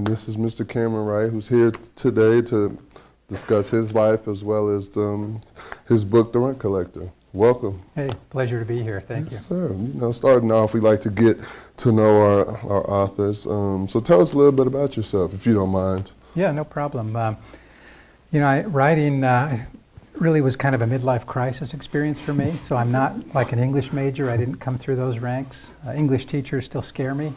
this is Mr. Camron Wright, who's here today to discuss his life as well as his book, The Rent Collector. Welcome. Hey, pleasure to be here. Thank you. Yes, sir. You know, starting off, we like to get to know our authors. So tell us a little bit about yourself, if you don't mind. Yeah, no problem. Writing really was kind of a midlife crisis experience for me. So I'm not like an English major. I didn't come through those ranks. English teachers still scare me.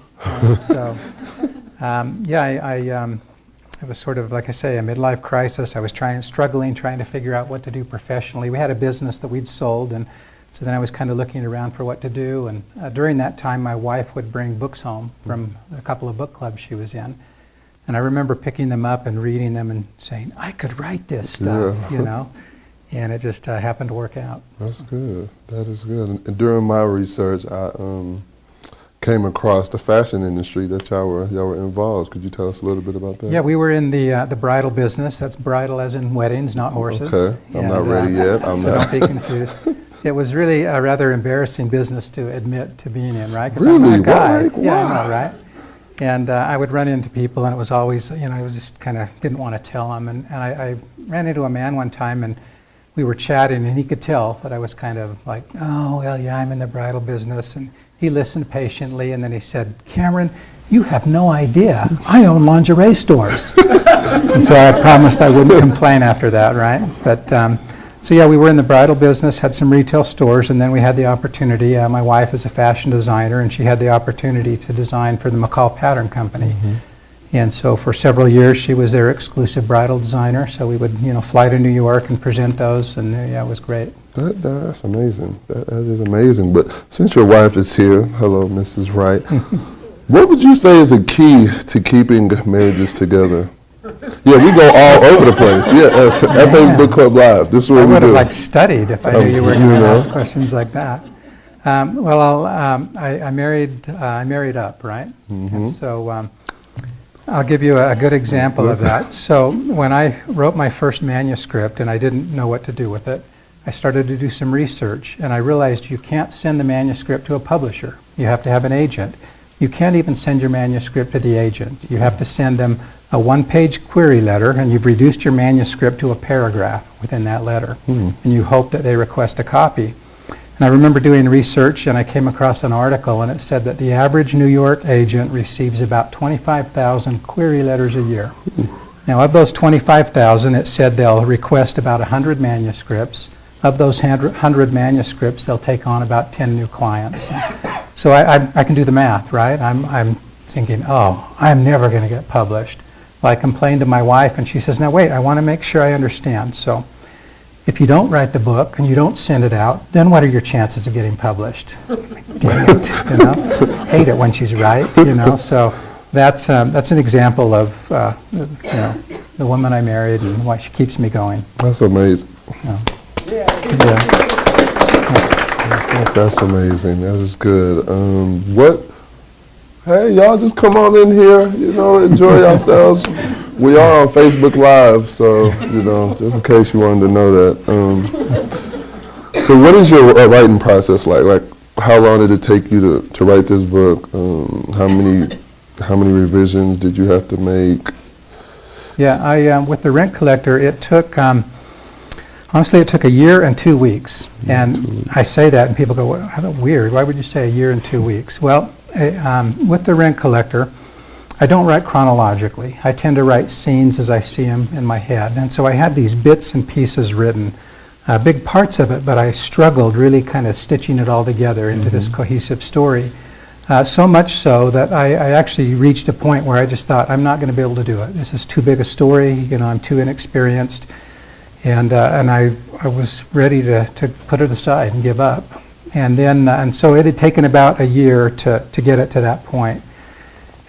It was sort of, like I say, a midlife crisis. I was struggling, trying to figure out what to do professionally. We had a business that we'd sold, and so then I was kind of looking around for what to do. And during that time, my wife would bring books home from a couple of book clubs she was in. And I remember picking them up and reading them and saying, I could write this stuff, you know. And it just happened to work out. That's good. That is good. And during my research, I came across the fashion industry that y'all were involved. Could you tell us a little bit about that? Yeah, we were in the bridal business. That's bridal as in weddings, not horses. Okay, I'm not ready yet. Don't be confused. It was really a rather embarrassing business to admit to being in, right? Because really? I'm a guy. Like, yeah, I know, right? And I would run into people, and it was always, I was just kind of didn't want to tell them. And I ran into a man one time, and we were chatting, and he could tell that I was kind of like, oh, well, yeah, I'm in the bridal business. And he listened patiently, and then he said, Cameron, you have no idea. I own lingerie stores. And so I promised I wouldn't complain after that, right? But so yeah, we were in the bridal business, had some retail stores, and then we had the opportunity. My wife is a fashion designer, and she had the opportunity to design for the McCall Pattern Company. Mm-hmm. And so for several years, she was their exclusive bridal designer. So we would, fly to New York and present those, and yeah, it was great. That's amazing. That is amazing. But since your wife is here, hello, Mrs. Wright, what would you say is a key to keeping marriages together? Yeah, we go all over the place. Yeah, Ekpesbookclub Live. This is what we do. I would have studied if I knew you were going to ask questions like that. I married up, right? Mm-hmm. And so I'll give you a good example of that. So when I wrote my first manuscript and I didn't know what to do with it, I started to do some research, and I realized you can't send the manuscript to a publisher. You have to have an agent. You can't even send your manuscript to the agent. You have to send them a one-page query letter, and you've reduced your manuscript to a paragraph within that letter. And you hope that they request a copy. And I remember doing research, and I came across an article, and it said that the average New York agent receives about 25,000 query letters a year. Now, of those 25,000, it said they'll request about 100 manuscripts. Of those 100 manuscripts, they'll take on about 10 new clients. So I can do the math, right? I'm thinking, oh, I'm never going to get published. Well, I complained to my wife, and she says, now wait, I want to make sure I understand. So if you don't write the book and you don't send it out, then what are your chances of getting published? Dang it, Hate it when she's right, So that's an example of, the woman I married and why she keeps me going. That's amazing. That's amazing. That is good. Hey, y'all just come on in here, enjoy yourselves. We are on Facebook Live, so, just in case you wanted to know that. So what is your writing process like? Like, how long did it take you to write this book? How many revisions did you have to make? Yeah, with The Rent Collector, it took, honestly, it took a year and 2 weeks. And I say that, and people go, well, how weird. Why would you say a year and 2 weeks? Well, with The Rent Collector, I don't write chronologically. I tend to write scenes as I see them in my head. And so I had these bits and pieces written, big parts of it, but I struggled really kind of stitching it all together into this cohesive story. So much so that I actually reached a point where I just thought, I'm not going to be able to do it. This is too big a story. I'm too inexperienced. And I was ready to put it aside and give up. And then, and so it had taken about a year to get it to that point.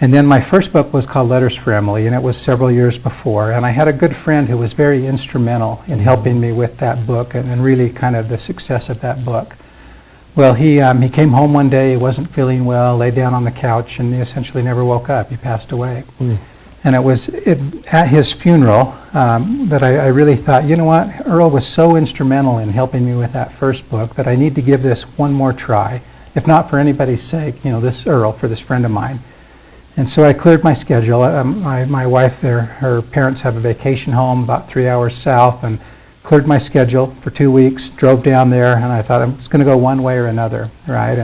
And then my first book was called Letters for Emily, and it was several years before. And I had a good friend who was very instrumental in helping me with that book and really kind of the success of that book. Well, he came home one day, he wasn't feeling well, lay down on the couch, and he essentially never woke up. He passed away. And it was at his funeral that I really thought, you know what, Earl was so instrumental in helping me with that first book that I need to give this one more try, if not for anybody's sake, this Earl, for this friend of mine. And so I cleared my schedule. My wife, her parents have a vacation home about 3 hours south, and cleared my schedule for 2 weeks, drove down there, and I thought I'm just going to go one way or another, right?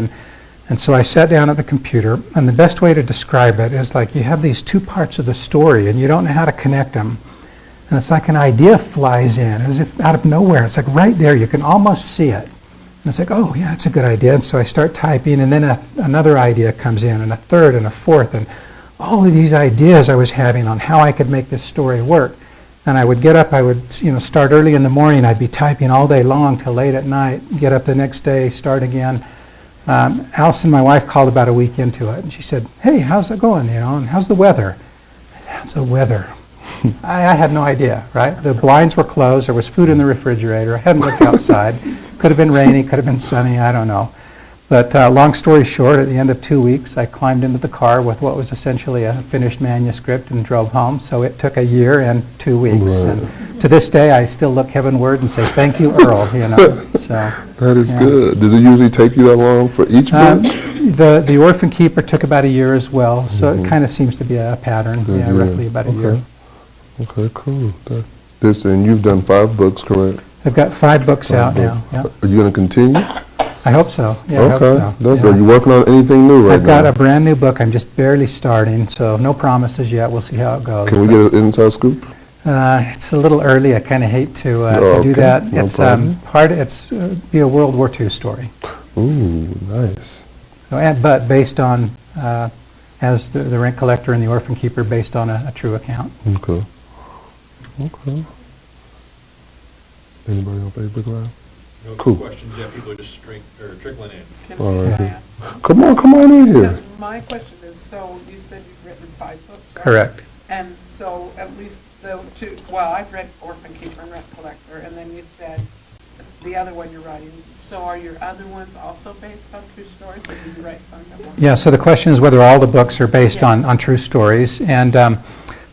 And so I sat down at the computer, and the best way to describe it is like you have these two parts of the story, and you don't know how to connect them. And it's like an idea flies in, as if out of nowhere. It's like right there, you can almost see it. And it's like, oh, yeah, that's a good idea. And so I start typing, and then another idea comes in, and a third, and a fourth, and all of these ideas I was having on how I could make this story work. And I would get up, I would start early in the morning, I'd be typing all day long till late at night, get up the next day, start again. Allison, my wife, called about a week into it, and she said, hey, how's it going, and how's the weather? I said, how's the weather? I had no idea, right? The blinds were closed, there was food in the refrigerator, I hadn't looked outside. Could have been rainy, could have been sunny, I don't know. But long story short, at the end of 2 weeks, I climbed into the car with what was essentially a finished manuscript and drove home. So it took a year and 2 weeks. Right. And to this day, I still look heavenward and say, thank you, Earl. So That is good. Does it usually take you that long for each book? The Orphan Keeper took about a year as well. So it kind of seems to be a pattern. Yeah, roughly about a year. Okay, cool. And you've done 5 books, correct? I've got 5 books out now. Yeah. Are you going to continue? I hope so. Yeah, Okay. I hope so. Are you working on anything new right I've got now? a brand new book. I'm just barely starting, so no promises yet. We'll see how it goes. Can we get an inside scoop? It's a little early. I kind of hate to okay. do that. No It's problem. It's be a World War II story. Ooh, nice. So, but based on as the Rent Collector and the Orphan Keeper, based on a true account. Okay. Okay. Anybody on Facebook Live? No Cool. questions yet, people are just trickling in. All right. Yeah. Come on in here. Because my question is, so you said you've written 5 books, right? Correct. And so at least the 2, well, I've read Orphan Keeper and Rent Collector, and then you said the other one you're writing. So are your other ones also based on true stories, or did you write some that weren't? Yeah, so the question is whether all the books are based on true stories. And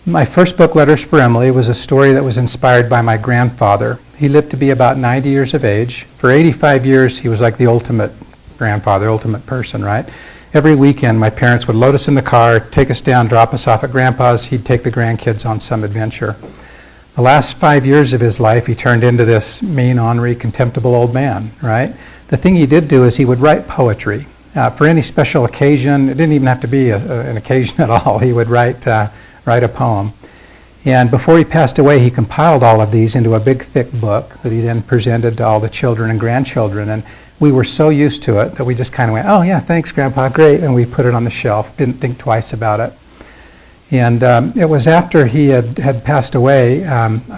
my first book, Letters for Emily, was a story that was inspired by my grandfather. He lived to be about 90 years of age. For 85 years, he was like the ultimate grandfather, ultimate person, right? Every weekend, my parents would load us in the car, take us down, drop us off at Grandpa's. He'd take the grandkids on some adventure. The last 5 years of his life, he turned into this mean, ornery, contemptible old man, right? The thing he did do is he would write poetry. For any special occasion, it didn't even have to be an occasion at all, he would write a poem. And before he passed away, he compiled all of these into a big, thick book that he then presented to all the children and grandchildren. And we were so used to it that we just kind of went, oh, yeah, thanks, Grandpa, great. And we put it on the shelf, didn't think twice about it. And it was after he had passed away,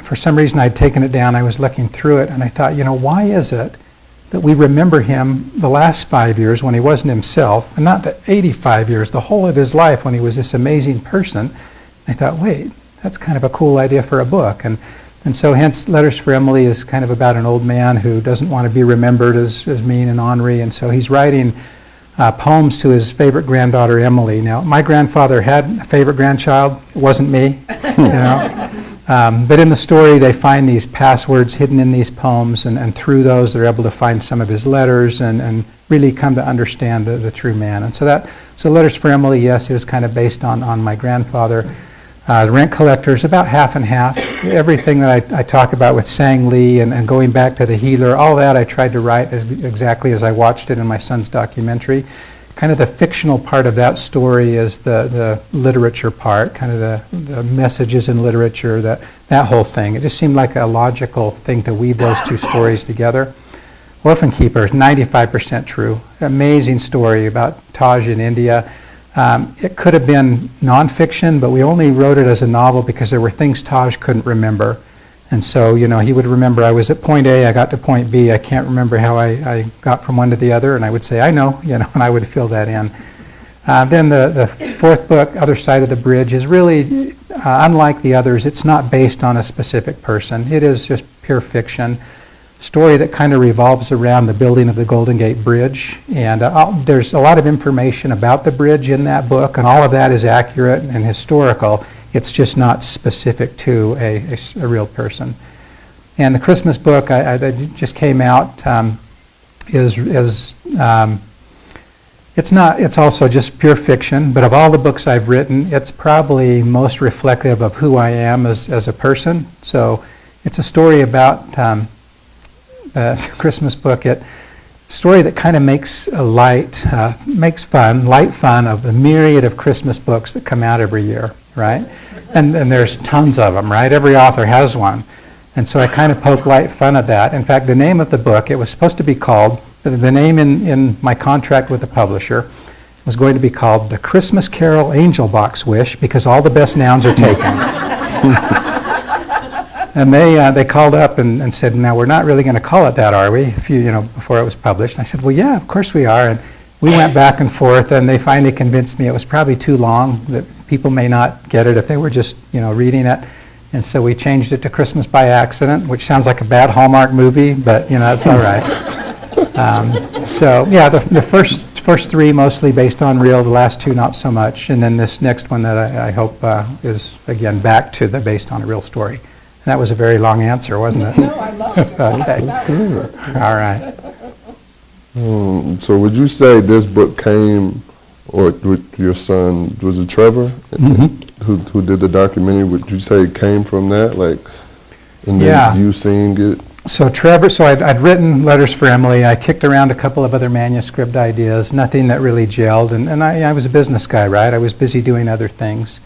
for some reason I'd taken it down, I was looking through it, and I thought, why is it that we remember him the last 5 years when he wasn't himself, and not the 85 years, the whole of his life when he was this amazing person. I thought, wait, that's kind of a cool idea for a book. And so hence Letters for Emily is kind of about an old man who doesn't want to be remembered as mean and ornery, and so he's writing poems to his favorite granddaughter, Emily. Now, my grandfather had a favorite grandchild. It wasn't me, But in the story, they find these passwords hidden in these poems, and through those, they're able to find some of his letters and really come to understand the true man. And so Letters for Emily, yes, is kind of based on my grandfather. The Rent Collector is about half and half. Everything that I talk about with Sang Lee and going back to the healer, all that I tried to write exactly as I watched it in my son's documentary. Kind of the fictional part of that story is the literature part, kind of the messages in literature, that whole thing. It just seemed like a logical thing to weave those two stories together. Orphan Keeper is 95% true. Amazing story about Taj in India. It could have been nonfiction, but we only wrote it as a novel because there were things Taj couldn't remember. And so, he would remember, I was at point A, I got to point B, I can't remember how I got from one to the other, and I would say, I know, and I would fill that in. Then the fourth book, Other Side of the Bridge, is really, unlike the others, it's not based on a specific person. It is just pure fiction. Story that kind of revolves around the building of the Golden Gate Bridge, and there's a lot of information about the bridge in that book, and all of that is accurate and historical. It's just not specific to a real person. And the Christmas book that just came out is It's not, it's also just pure fiction, but of all the books I've written, it's probably most reflective of who I am as a person. So it's a story about the Christmas book. It's a story that kind of makes light fun of the myriad of Christmas books that come out every year, right? And there's tons of them, right? Every author has one. And so I kind of poke light fun at that. In fact, the name of the book, it was supposed to be called, the name in my contract with the publisher was going to be called The Christmas Carol Angel Box Wish, because all the best nouns are taken. And they called up and said, now we're not really going to call it that, are we? Before it was published. And I said, well, yeah, of course we are. And we went back and forth, and they finally convinced me it was probably too long, that people may not get it if they were just, reading it. And so we changed it to Christmas by Accident, which sounds like a bad Hallmark movie, but, it's all right. So yeah, the first three mostly based on real, the last two not so much, and then this next one that I hope is again back to the based on a real story. And that was a very long answer, wasn't it? No, I love it. Okay. All right. So would you say this book came, or with your son, was it Trevor, who did the documentary? Would you say it came from that, and then you seeing it? So Trevor, I'd written Letters for Emily. I kicked around a couple of other manuscript ideas, nothing that really gelled. And I was a business guy, right? I was busy doing other things.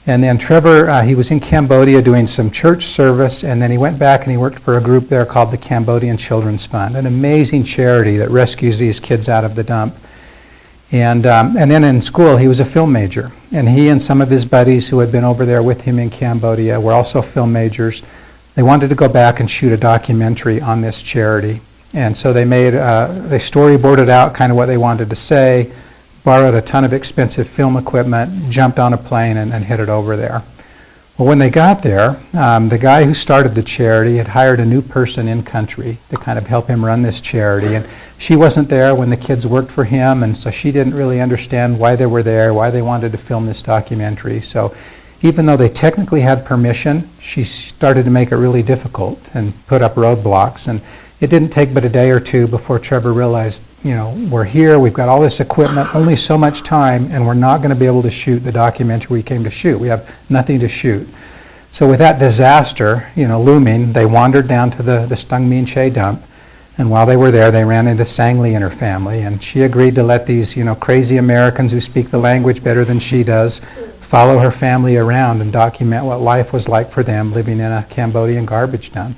And then Trevor, he was in Cambodia doing some church service, and then he went back and he worked for a group there called the Cambodian Children's Fund, an amazing charity that rescues these kids out of the dump. And then in school, he was a film major. And he and some of his buddies who had been over there with him in Cambodia were also film majors. They wanted to go back and shoot a documentary on this charity. And so they they storyboarded out kind of what they wanted to say, borrowed a ton of expensive film equipment, jumped on a plane and headed over there. Well, when they got there, the guy who started the charity had hired a new person in country to kind of help him run this charity. And she wasn't there when the kids worked for him, and so she didn't really understand why they were there, why they wanted to film this documentary. So even though they technically had permission, she started to make it really difficult and put up roadblocks. And it didn't take but a day or two before Trevor realized, we're here, we've got all this equipment, only so much time, and we're not going to be able to shoot the documentary we came to shoot. We have nothing to shoot. So with that disaster, looming, they wandered down to the Stung Min Che dump. And while they were there, they ran into Sang Lee and her family. And she agreed to let these, crazy Americans who speak the language better than she does follow her family around and document what life was like for them living in a Cambodian garbage dump.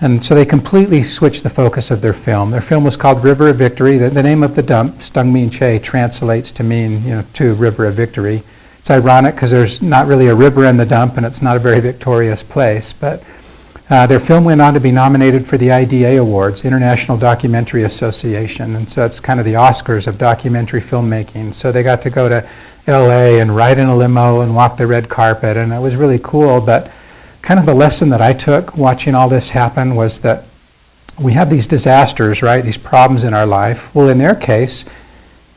And so they completely switched the focus of their film. Their film was called River of Victory. The name of the dump, Stung Min Che, translates to mean, to River of Victory. It's ironic because there's not really a river in the dump and it's not a very victorious place. But their film went on to be nominated for the IDA Awards, International Documentary Association. And so it's kind of the Oscars of documentary filmmaking. So they got to go to LA and ride in a limo and walk the red carpet, and it was really cool. But kind of the lesson that I took watching all this happen was that we have these disasters, right, these problems in our life. Well, in their case,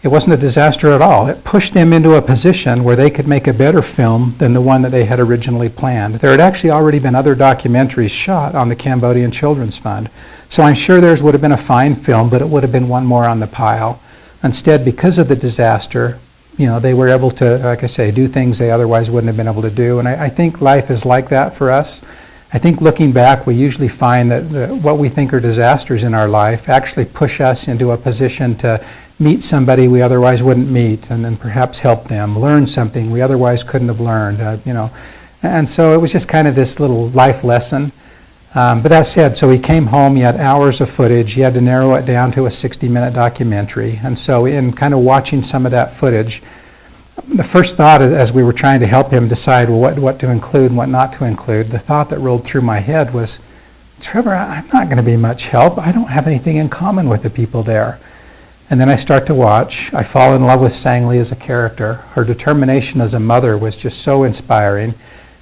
it wasn't a disaster at all. It pushed them into a position where they could make a better film than the one that they had originally planned. There had actually already been other documentaries shot on the Cambodian Children's Fund. So I'm sure theirs would have been a fine film, but it would have been one more on the pile. Instead, because of the disaster, they were able to, like I say, do things they otherwise wouldn't have been able to do. And I think life is like that for us. I think looking back, we usually find that what we think are disasters in our life actually push us into a position to meet somebody we otherwise wouldn't meet, and then perhaps help them learn something we otherwise couldn't have learned. And so it was just kind of this little life lesson. But that said, so he came home, he had hours of footage, he had to narrow it down to a 60-minute documentary. And so in kind of watching some of that footage, the first thought as we were trying to help him decide what to include and what not to include, the thought that rolled through my head was, Trevor, I'm not going to be much help. I don't have anything in common with the people there. And then I start to watch. I fall in love with Sang Lee as a character. Her determination as a mother was just so inspiring.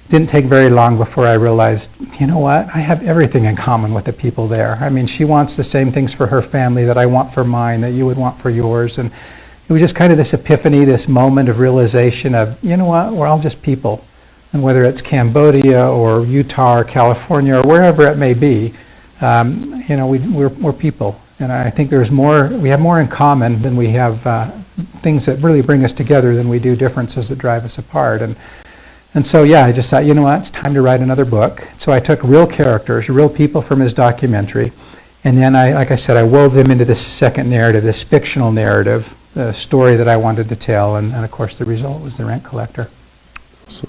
Didn't take very long before I realized, you know what? I have everything in common with the people there. I mean, she wants the same things for her family that I want for mine, that you would want for yours. And it was just kind of this epiphany, this moment of realization of, you know what? We're all just people. And whether it's Cambodia or Utah or California or wherever it may be, we're people. And I think we have more in common than we have things that really bring us together than we do differences that drive us apart. And so, yeah, I just thought, you know what, it's time to write another book. So I took real characters, real people from his documentary, and then like I said, I wove them into this second narrative, this fictional narrative, the story that I wanted to tell, and of course the result was The Rent Collector. So,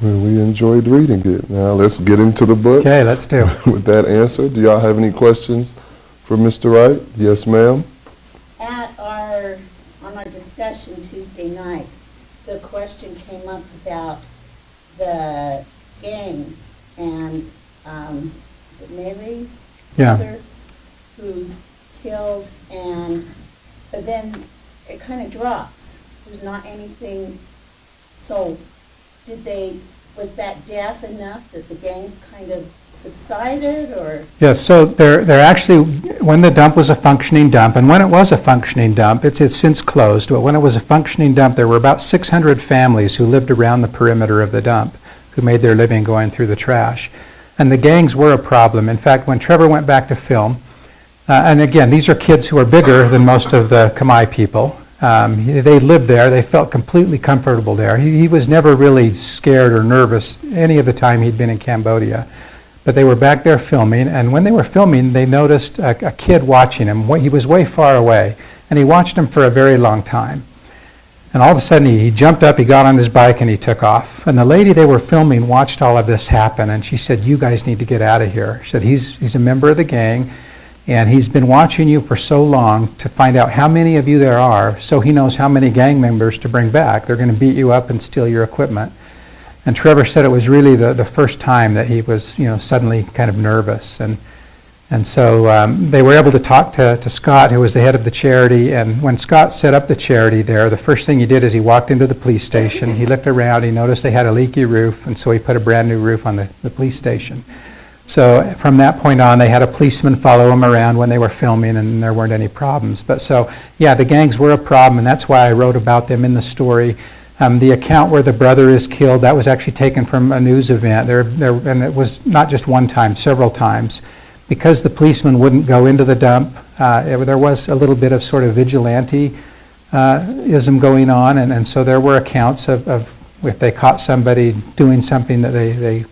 well, we enjoyed reading it. Now let's get into the book. Okay, let's do. With that answer, do y'all have any questions for Mr. Wright? Yes, ma'am. On our discussion Tuesday night, the question came up about the gangs and Mary's mother who's killed, but then it kind of drops. There's not anything. So was that death enough that the gangs kind of subsided, or? Yes, so they're actually, when the dump was a functioning dump, and when it was a functioning dump, it's since closed, but when it was a functioning dump, there were about 600 families who lived around the perimeter of the dump, who made their living going through the trash. And the gangs were a problem. In fact, when Trevor went back to film, and again, these are kids who are bigger than most of the Khmer people. They lived there. They felt completely comfortable there. He was never really scared or nervous any of the time he'd been in Cambodia. But they were back there filming, and when they were filming, they noticed a kid watching him. He was way far away, and he watched him for a very long time. And all of a sudden, he jumped up, he got on his bike, and he took off. And the lady they were filming watched all of this happen, and she said, "You guys need to get out of here." She said, he's a member of the gang, and he's been watching you for so long to find out how many of you there are, so he knows how many gang members to bring back. They're going to beat you up and steal your equipment. And Trevor said it was really the first time that he was, suddenly kind of nervous. And so they were able to talk to Scott, who was the head of the charity. And when Scott set up the charity there, the first thing he did is he walked into the police station. He looked around. He noticed they had a leaky roof, and so he put a brand new roof on the police station. So from that point on, they had a policeman follow them around when they were filming, and there weren't any problems. But so, yeah, the gangs were a problem, and that's why I wrote about them in the story. The account where the brother is killed, that was actually taken from a news event. And it was not just one time, several times. Because the policeman wouldn't go into the dump, there was a little bit of sort of vigilante-ism going on, and so there were accounts of if they caught somebody doing something that they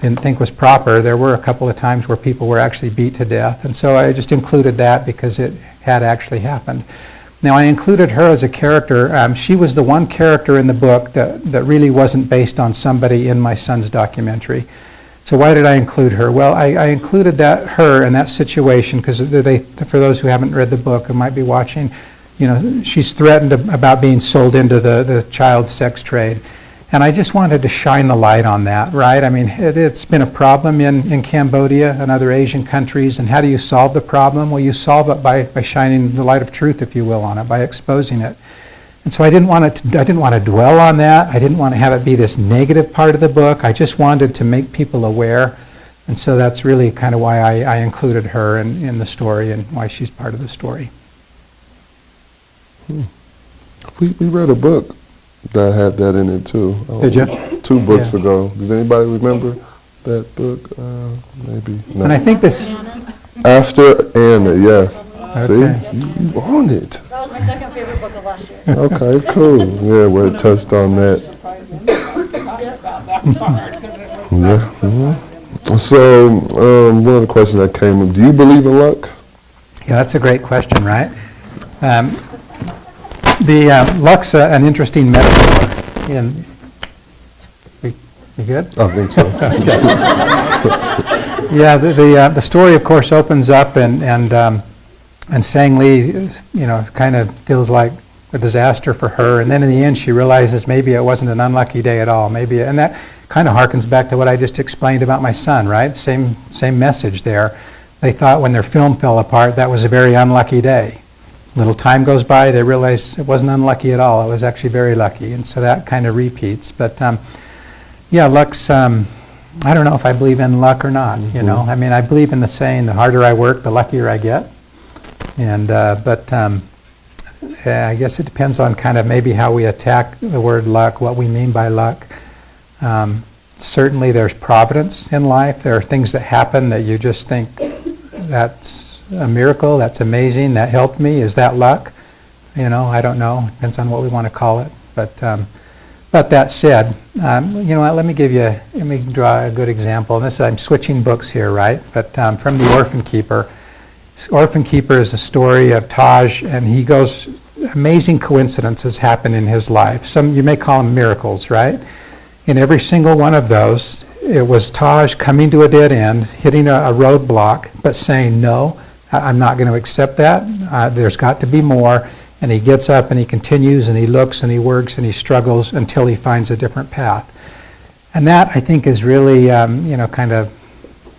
didn't think was proper, there were a couple of times where people were actually beat to death. And so I just included that because it had actually happened. Now, I included her as a character. She was the one character in the book that really wasn't based on somebody in my son's documentary. So why did I include her? Well, I included her in that situation because for those who haven't read the book and might be watching, she's threatened about being sold into the child sex trade. And I just wanted to shine the light on that, right? I mean, it's been a problem in Cambodia and other Asian countries. And how do you solve the problem? Well, you solve it by shining the light of truth, if you will, on it, by exposing it. And so I didn't want to dwell on that. I didn't want to have it be this negative part of the book. I just wanted to make people aware. And so that's really kind of why I included her in the story and why she's part of the story. We read a book that had that in it too. Did you? 2 books ago. Does anybody remember that book? Maybe. No. And I think this... After Anna, yes. Okay. See? You on it. That was my second favorite book of last year. Okay, cool. Yeah, we touched on that. Yeah. Mm-hmm. So, one of the questions that came up, do you believe in luck? Yeah, that's a great question, right? Luck's an interesting metaphor. You good? I think so. Yeah, the story, of course, opens up and Sang Lee, kind of feels like a disaster for her, and then in the end she realizes maybe it wasn't an unlucky day at all. And that kind of harkens back to what I just explained about my son, right? Same message there. They thought when their film fell apart that was a very unlucky day. Little time goes by, they realize it wasn't unlucky at all. It was actually very lucky, and so that kind of repeats. But yeah, luck's. I don't know if I believe in luck or not. I mean, I believe in the saying, the harder I work, the luckier I get. And I guess it depends on kind of maybe how we attack the word luck, what we mean by luck. Certainly there's providence in life. There are things that happen that you just think that's that's a miracle, that's amazing, that helped me. Is that luck? You know, I don't know. Depends on what we want to call it. But that said, you know what, let me draw a good example. This, I'm switching books here, right? But from The Orphan Keeper. Orphan Keeper is a story of Taj, and he goes, amazing coincidences happen in his life. Some, you may call them miracles, right? In every single one of those, it was Taj coming to a dead end, hitting a roadblock, but saying, no, I'm not going to accept that. There's got to be more. And he gets up and he continues and he looks and he works and he struggles until he finds a different path. And that, I think, is really, you know, kind of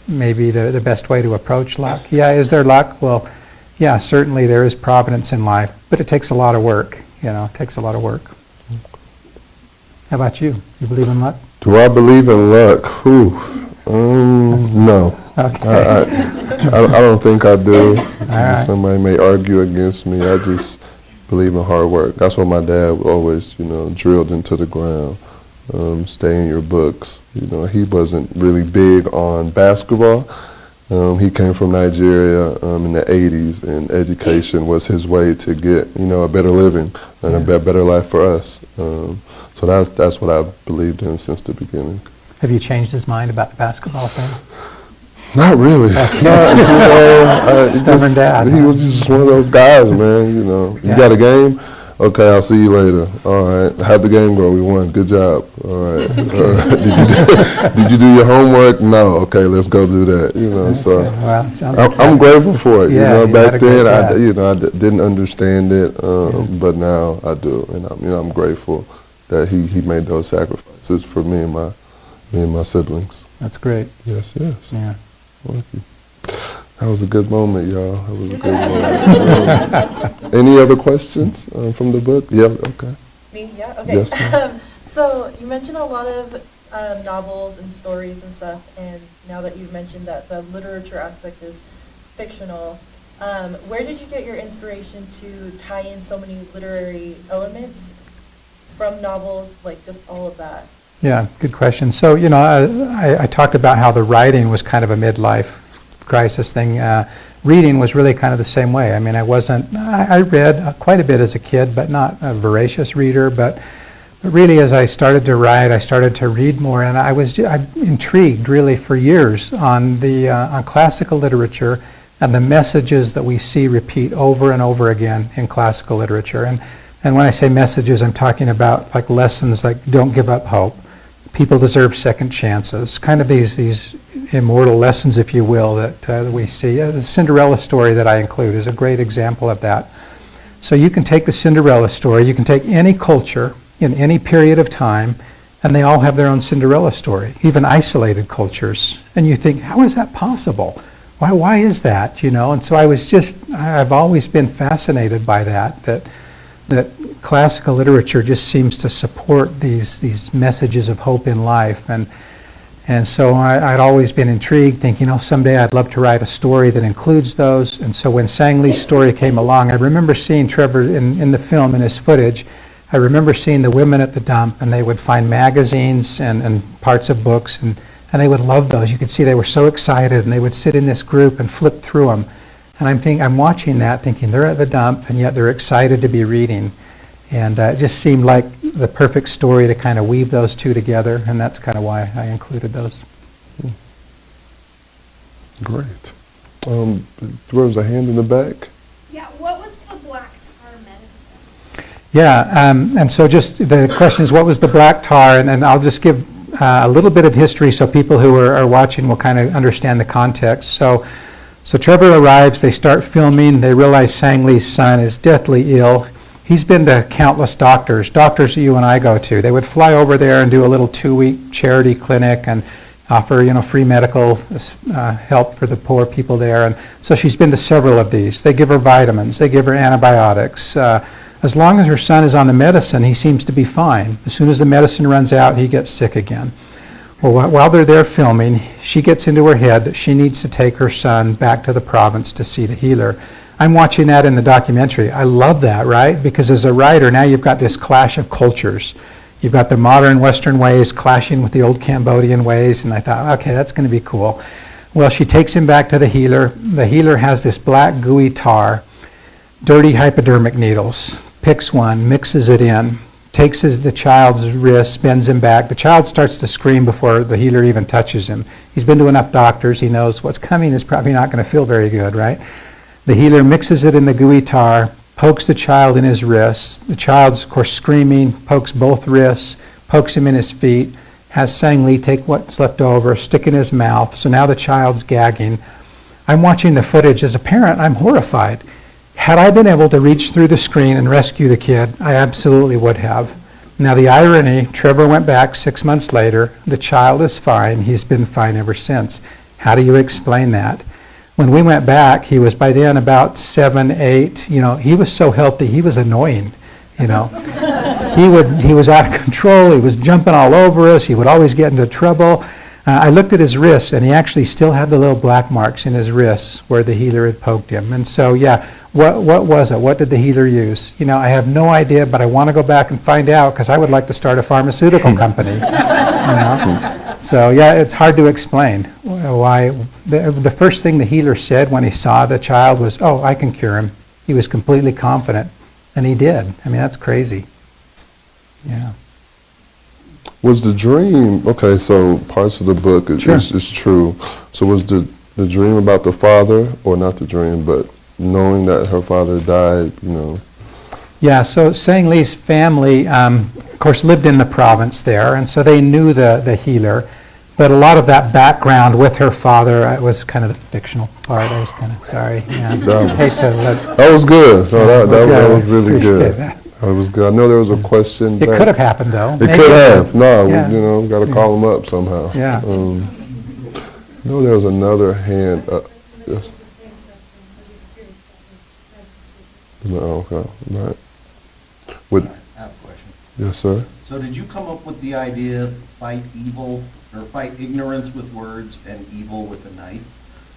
maybe the best way to approach luck. Yeah, is there luck? Well, yeah, certainly there is providence in life, but it takes a lot of work. You know, it takes a lot of work. How about you? You believe in luck? Do I believe in luck? No. Okay. I don't think I do. right. Somebody may argue against me. I just believe in hard work. That's what my dad always, you know, drilled into the ground. Stay in your books. You know, he wasn't really big on basketball. He came from Nigeria in the 80s, and education was his way to get, you know, a better living and a better life for us. So that's what I've believed in since the beginning. Have you changed his mind about the basketball thing? Not really. Not, you know, Stubborn dad. He was just one of those guys, man. You know, you got a game? Okay, I'll see you later. All right, how'd the game go? We won. Good job. All right. Did you do your homework? No. Okay, let's go do that. You know, so Well, sounds I'm grateful for it. Yeah, you know, back had a great then dad. I didn't understand it, but now I do, and I'm grateful that he made those sacrifices for me and my siblings. That's great. Yes. Yeah. Thank you. That was a good moment, y'all. That was a good moment. Any other questions from the book? Yeah, okay. Me? Yeah? Okay. Yes, ma'am. So you mentioned a lot of novels and stories and stuff, and now that you've mentioned that the literature aspect is fictional, where did you get your inspiration to tie in so many literary elements from novels, like just all of that? Yeah, good question. So, you know, I talked about how the writing was kind of a midlife crisis thing. Reading was really kind of the same way. I mean, I read quite a bit as a kid, but not a voracious reader. But really, as I started to write, I started to read more, and I'm intrigued really for years on classical literature and the messages that we see repeat over and over again in classical literature. And when I say messages, I'm talking about like lessons like don't give up hope. People deserve second chances, kind of these immortal lessons, if you will, that we see. The Cinderella story that I include is a great example of that. So you can take the Cinderella story, you can take any culture in any period of time, and they all have their own Cinderella story, even isolated cultures. And you think, how is that possible? Why is that, you know? And so I've always been fascinated by that classical literature just seems to support these messages of hope in life. And so I'd always been intrigued, thinking, someday I'd love to write a story that includes those. And so when Sang Lee's story came along, I remember seeing Trevor in the film, in his footage, I remember seeing the women at the dump, and they would find magazines and parts of books, and they would love those. You could see they were so excited, and they would sit in this group and flip through them. And I'm watching that, thinking they're at the dump, and yet they're excited to be reading. And it just seemed like the perfect story to kind of weave those two together, and that's kind of why I included those. Great. There was a hand in the back. Yeah, what was the black tar medicine? Yeah, and so just the question is, what was the black tar? And I'll just give a little bit of history so people who are watching will kind of understand the context. So Trevor arrives, they start filming, they realize Sang Lee's son is deathly ill. He's been to countless doctors that you and I go to. They would fly over there and do a little 2-week charity clinic and offer, free medical help for the poor people there. And so she's been to several of these. They give her vitamins, they give her antibiotics. As long as her son is on the medicine, he seems to be fine. As soon as the medicine runs out, he gets sick again. Well, while they're there filming, she gets into her head that she needs to take her son back to the province to see the healer. I'm watching that in the documentary. I love that, right? Because as a writer, now you've got this clash of cultures. You've got the modern Western ways clashing with the old Cambodian ways, and I thought, okay, that's going to be cool. Well, she takes him back to the healer. The healer has this black gooey tar, dirty hypodermic needles, picks one, mixes it in, takes the child's wrist, bends him back. The child starts to scream before the healer even touches him. He's been to enough doctors. He knows what's coming is probably not going to feel very good, right? The healer mixes it in the gooey tar, pokes the child in his wrists. The child's, of course, screaming, pokes both wrists, pokes him in his feet, has Sang Lee take what's left over, stick in his mouth. So now the child's gagging. I'm watching the footage. As a parent, I'm horrified. Had I been able to reach through the screen and rescue the kid, I absolutely would have. Now the irony, Trevor went back 6 months later. The child is fine. He's been fine ever since. How do you explain that? When we went back, he was by then about 7, 8. You know, he was so healthy, he was annoying. You know, he was out of control. He was jumping all over us. He would always get into trouble. I looked at his wrists, and he actually still had the little black marks in his wrists where the healer had poked him. And so, yeah, what was it? What did the healer use? You know, I have no idea, but I want to go back and find out because I would like to start a pharmaceutical company. You know? So, yeah, it's hard to explain why. The first thing the healer said when he saw the child was, "Oh, I can cure him." He was completely confident. And he did. I mean, that's crazy. Yeah. Was the dream, okay, so parts of the book is true. So was the dream about the father, or not the dream, but knowing that her father died, you know? Yeah, so Sang Lee's family, of course, lived in the province there, and so they knew the healer. But a lot of that background with her father was kind of the fictional part. I was kind of sorry. Yeah. That was good. So that was really good. That. That was good. I know there was a question. It could have happened, though. It could have. No, Yeah. you know, got to call him up somehow. Yeah. I know there was another hand. Yes. No, okay. Right. With, I have a question. yes, sir. So did you come up with the idea, fight evil, or fight ignorance with words and evil with a knife?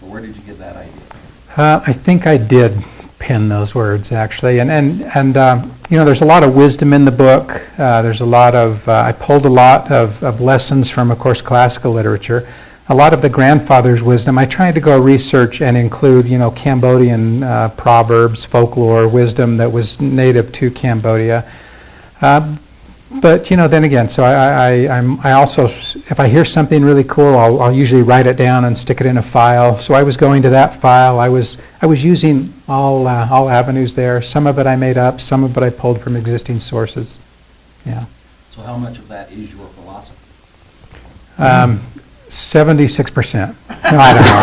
Or where did you get that idea? I think I did pen those words, actually. And you know, there's a lot of wisdom in the book. There's a lot of, I pulled a lot of lessons from, of course, classical literature. A lot of the grandfather's wisdom, I tried to go research and include, you know, Cambodian proverbs, folklore, wisdom that was native to Cambodia. But, you know, then again, so I also, if I hear something really cool, I'll usually write it down and stick it in a file. So I was going to that file. I was using all avenues there. Some of it I made up. Some of it I pulled from existing sources. Yeah. So how much of that is your philosophy? 76%. No, I don't know.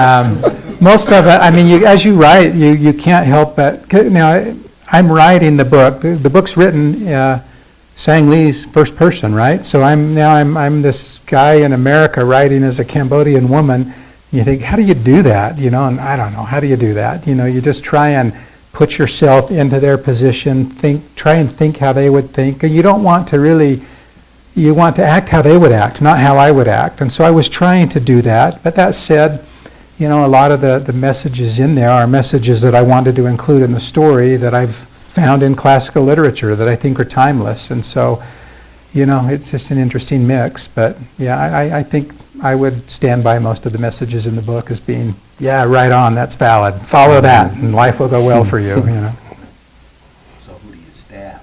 I'm just kidding. Most of it, I mean, as you write, you can't help but, now, I'm writing the book. The book's written Sang Lee's first person, right? So I'm this guy in America writing as a Cambodian woman. You think, how do you do that? You know, and I don't know, how do you do that? You know, you just try and put yourself into their position, try and think how they would think. And you don't want to really, you want to act how they would act, not how I would act. And so I was trying to do that. But that said, you know, a lot of the messages in there are messages that I wanted to include in the story that I've found in classical literature that I think are timeless. And so, you know, it's just an interesting mix. But yeah, I think I would stand by most of the messages in the book as being, yeah, right on, that's valid. Follow that, and life will go well for you, you know. So who do you stab?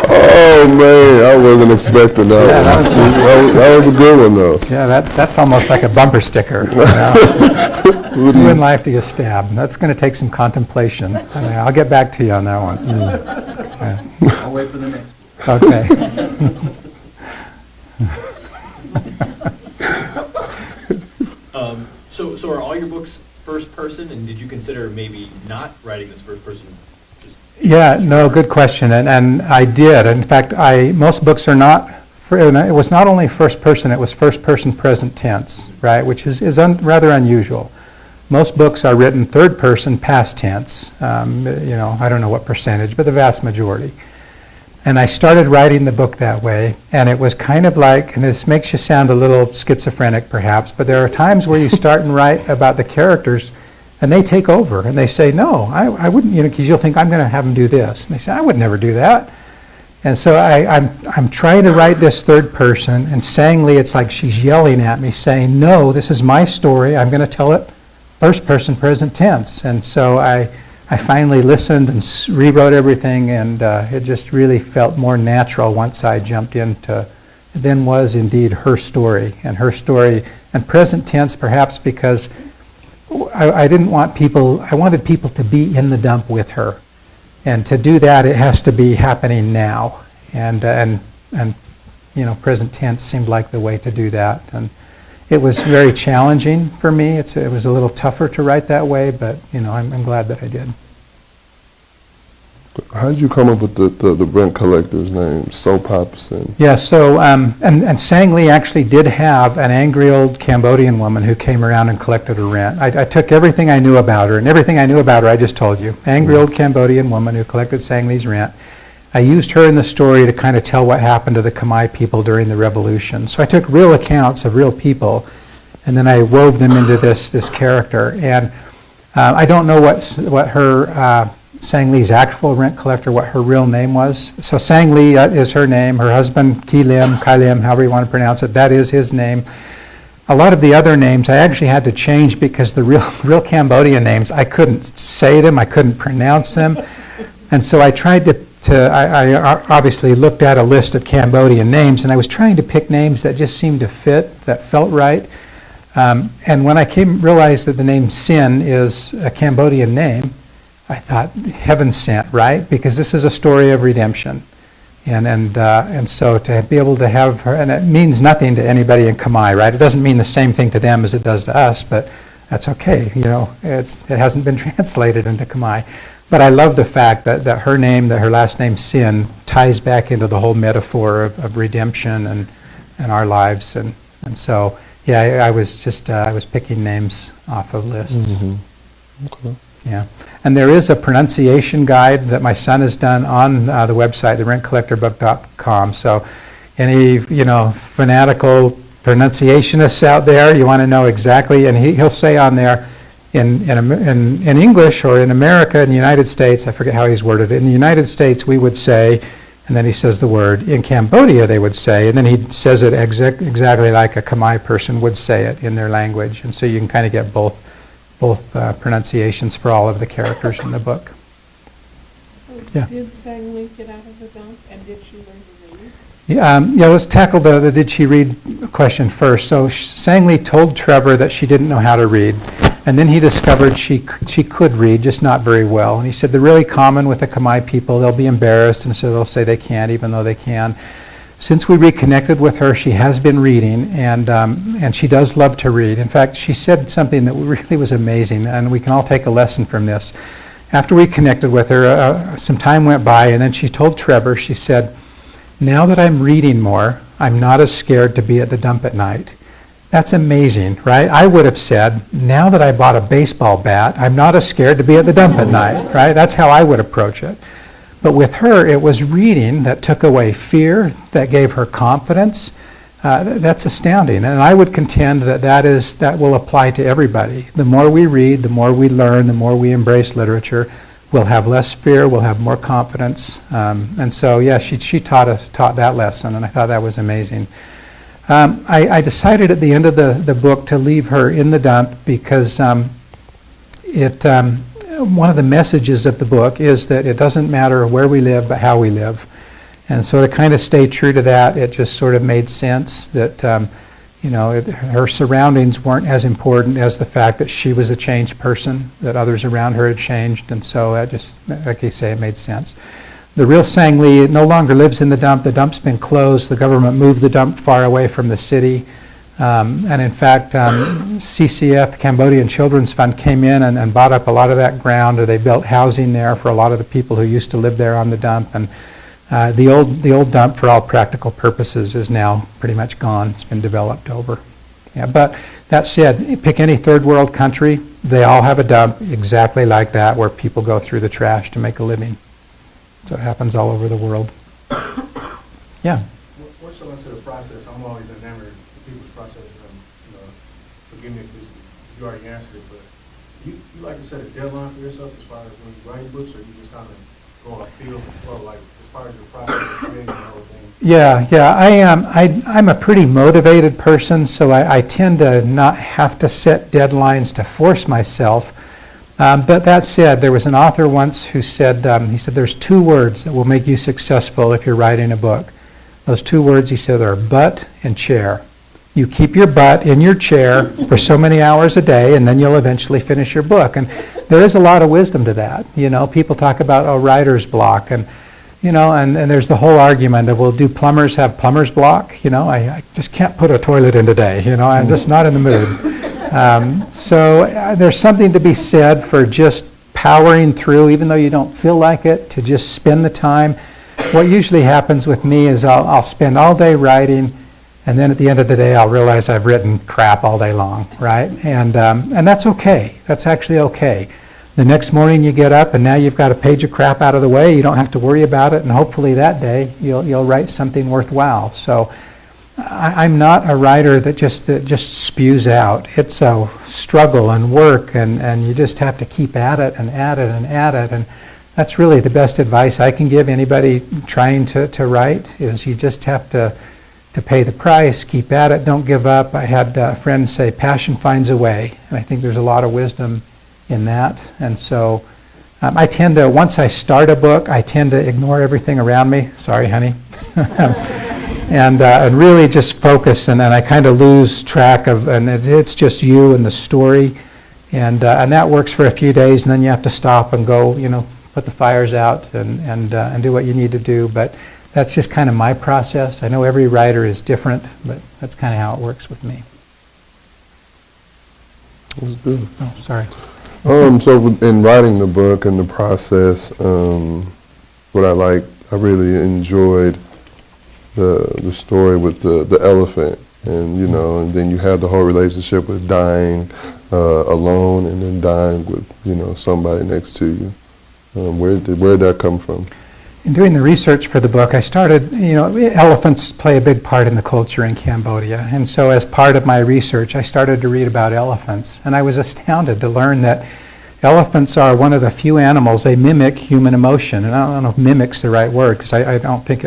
Oh man, I wasn't expecting that. Yeah, that was a good one though. Yeah, that's almost like a bumper sticker. You know? Who in life do you stab? That's going to take some contemplation. I'll get back to you on that one. Yeah. I'll wait for the next Okay. So are all your books first person, and did you consider maybe not writing this first person? Yeah, no, good question, and I did. In fact, most books are not. It was not only first person; it was first person present tense, right? Which is rather unusual. Most books are written third person past tense. You know, I don't know what percentage, but the vast majority. And I started writing the book that way, and it was kind of like, and this makes you sound a little schizophrenic perhaps, but there are times where you start and write about the characters, and they take over, and they say, no, I wouldn't, you know, because you'll think, I'm going to have them do this. And they say, I would never do that. And so I'm trying to write this third person, and Sang-Lee, it's like she's yelling at me, saying, no, this is my story. I'm going to tell it first person, present tense. And so I finally listened and rewrote everything, and it just really felt more natural once I jumped into, it then was indeed her story, and present tense perhaps because I didn't want people, I wanted people to be in the dump with her. And to do that, it has to be happening now. And present tense seemed like the way to do that. And it was very challenging for me. It was a little tougher to write that way, but I'm glad that I did. How did you come up with the rent collector's name, Soap Pops? Yeah, so, and Sang-Lee actually did have an angry old Cambodian woman who came around and collected her rent. I took everything I knew about her, and everything I knew about her I just told you. Angry old Cambodian woman who collected Sang-Lee's rent. I used her in the story to kind of tell what happened to the Khmer people during the revolution. So I took real accounts of real people, and then I wove them into this character. And I don't know what her... Sang-Lee's actual rent collector, what her real name was. So Sang-Lee is her name. Her husband, Kai Lim, however you want to pronounce it, that is his name. A lot of the other names I actually had to change because the real Cambodian names, I couldn't say them, I couldn't pronounce them. And so I tried I obviously looked at a list of Cambodian names, and I was trying to pick names that just seemed to fit, that felt right. And when I realized that the name Sin is a Cambodian name, I thought, heaven sent, right? Because this is a story of redemption. And so to be able to have her, and it means nothing to anybody in Khmer, right? It doesn't mean the same thing to them as it does to us, but that's okay. It hasn't been translated into Khmer. But I love the fact that her name, that her last name, Sin, ties back into the whole metaphor of redemption and our lives. And so, yeah, I was picking names off of lists. Mm-hmm. Okay. Yeah, and there is a pronunciation guide that my son has done on the website, therentcollectorbook.com. So any, fanatical pronunciationists out there, you want to know exactly, and he'll say on there, in English or in America, in the United States, I forget how he's worded it, in the United States we would say, and then he says the word, in Cambodia they would say, and then he says it exactly like a Khmer person would say it in their language. And so you can kind of get both pronunciations for all of the characters in the book. Yeah. Did Sang-Lee get out of the dump, and did she learn to read? Yeah, let's tackle the did she read question first. So Sang-Lee told Trevor that she didn't know how to read, and then he discovered she could read, just not very well. And he said they're really common with the Khmer people. They'll be embarrassed, and so they'll say they can't, even though they can. Since we reconnected with her, she has been reading, and she does love to read. In fact, she said something that really was amazing, and we can all take a lesson from this. After we connected with her, some time went by, and then she told Trevor, she said, now that I'm reading more, I'm not as scared to be at the dump at night. That's amazing, right? I would have said, now that I bought a baseball bat, I'm not as scared to be at the dump at night, right? That's how I would approach it. But with her, it was reading that took away fear, that gave her confidence. That's astounding. And I would contend that will apply to everybody. The more we read, the more we learn, the more we embrace literature, we'll have less fear, we'll have more confidence. And so, yeah, she taught that lesson, and I thought that was amazing. I decided at the end of the book to leave her in the dump because one of the messages of the book is that it doesn't matter where we live, but how we live. And so to kind of stay true to that, it just sort of made sense that, her surroundings weren't as important as the fact that she was a changed person, that others around her had changed. And so that just, like I say, it made sense. The real Sang-Lee no longer lives in the dump. The dump's been closed. The government moved the dump far away from the city. And in fact, CCF, the Cambodian Children's Fund, came in and bought up a lot of that ground, or they built housing there for a lot of the people who used to live there on the dump. And the old dump, for all practical purposes, is now pretty much gone. It's been developed over. Yeah, but that said, pick any third world country, they all have a dump exactly like that, where people go through the trash to make a living. So it happens all over the world. Yeah. What's so into the process? I'm always enamored with people's process. Forgive me if you already answered it, but you like to set a deadline for yourself as far as when you write books, or you just kind of going afield as well, like as far as your process of creating and everything? Yeah. I'm a pretty motivated person, so I tend to not have to set deadlines to force myself. But that said, there was an author once who said, he said, there's 2 words that will make you successful if you're writing a book. Those 2 words, he said, are butt and chair. You keep your butt in your chair for so many hours a day, and then you'll eventually finish your book. And there is a lot of wisdom to that. You know, people talk about writer's block, and you know, and there's the whole argument of, well, do plumbers have plumber's block? You know, I just can't put a toilet in today. You know, I'm just not in the mood. So there's something to be said for just powering through, even though you don't feel like it, to just spend the time. What usually happens with me is I'll spend all day writing, and then at the end of the day I'll realize I've written crap all day long, right? And that's okay. That's actually okay. The next morning you get up and now you've got a page of crap out of the way. You don't have to worry about it, and hopefully that day you'll write something worthwhile. So I'm not a writer that just spews out. It's a struggle and work, and you just have to keep at it and at it and at it. And that's really the best advice I can give anybody trying to write, is you just have to pay the price, keep at it, don't give up. I had a friend say, passion finds a way, and I think there's a lot of wisdom in that. And so I tend to, once I start a book, I tend to ignore everything around me. Sorry, honey. And really just focus, and then I kind of lose track of, and it's just you and the story, and that works for a few days, and then you have to stop and go, you know, put the fires out and do what you need to do. But that's just kind of my process. I know every writer is different, but that's kind of how it works with me. That's good. Oh, sorry. So in writing the book and the process, what I really enjoyed the story with the elephant, and you know, and then you have the whole relationship with dying alone, and then dying with, you know, somebody next to you. Where did that come from? In doing the research for the book, I started, you know, elephants play a big part in the culture in Cambodia, and so as part of my research, I started to read about elephants, and I was astounded to learn that elephants are one of the few animals, they mimic human emotion. And I don't know if mimic's the right word, because I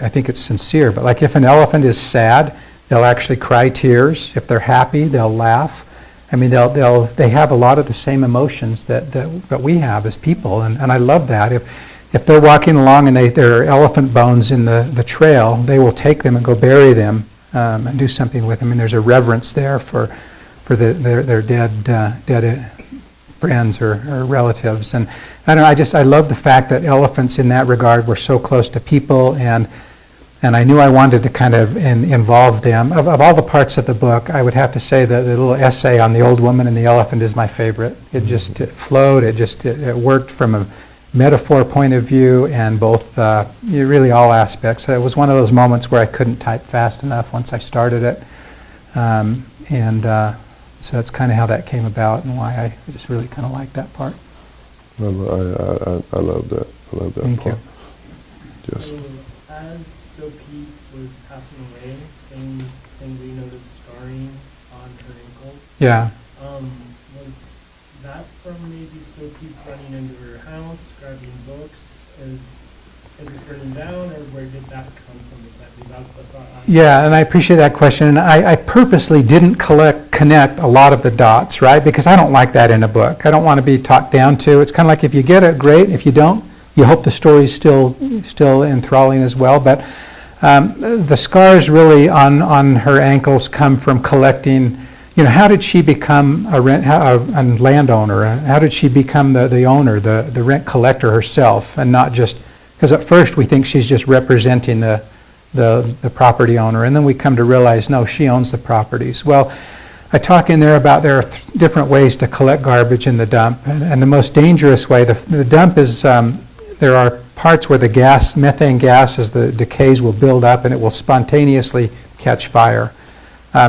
think it's sincere. But like if an elephant is sad, they'll actually cry tears. If they're happy, they'll laugh. I mean, they have a lot of the same emotions that we have as people. And I love that. If they're walking along and there are elephant bones in the trail, they will take them and go bury them and do something with them. And there's a reverence there for their dead friends or relatives. And I don't know, I love the fact that elephants in that regard were so close to people, and I knew I wanted to kind of involve them. Of all the parts of the book, I would have to say that the little essay on the old woman and the elephant is my favorite. It flowed, it worked from a metaphor point of view, and both really all aspects. It was one of those moments where I couldn't type fast enough once I started it. So that's kind of how that came about, and why I just really kind of like that part. I love that. I love that Thank part. you. Yes. So as Sophie was passing away, saying we noticed scarring on her ankle. Yeah. Was that from maybe Sophie running into her house, grabbing books, as it was burning down, or where did that come from exactly? That's the thought. Yeah, and I appreciate that question. And I purposely didn't connect a lot of the dots, right? Because I don't like that in a book. I don't want to be talked down to. It's kind of like, if you get it, great. If you don't, you hope the story's still enthralling as well. But the scars really on her ankles come from collecting. You know, how did she become a landowner? How did she become the owner, the rent collector herself, and not just, because at first we think she's just representing the property owner, and then we come to realize, no, she owns the properties. Well, I talk in there about there are different ways to collect garbage in the dump, and the most dangerous way, the dump is, there are parts where the methane gas, as the decays, will build up and it will spontaneously catch fire.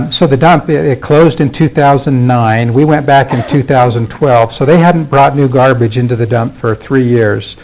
So the dump, it closed in 2009. We went back in 2012, so they hadn't brought new garbage into the dump for 3 years,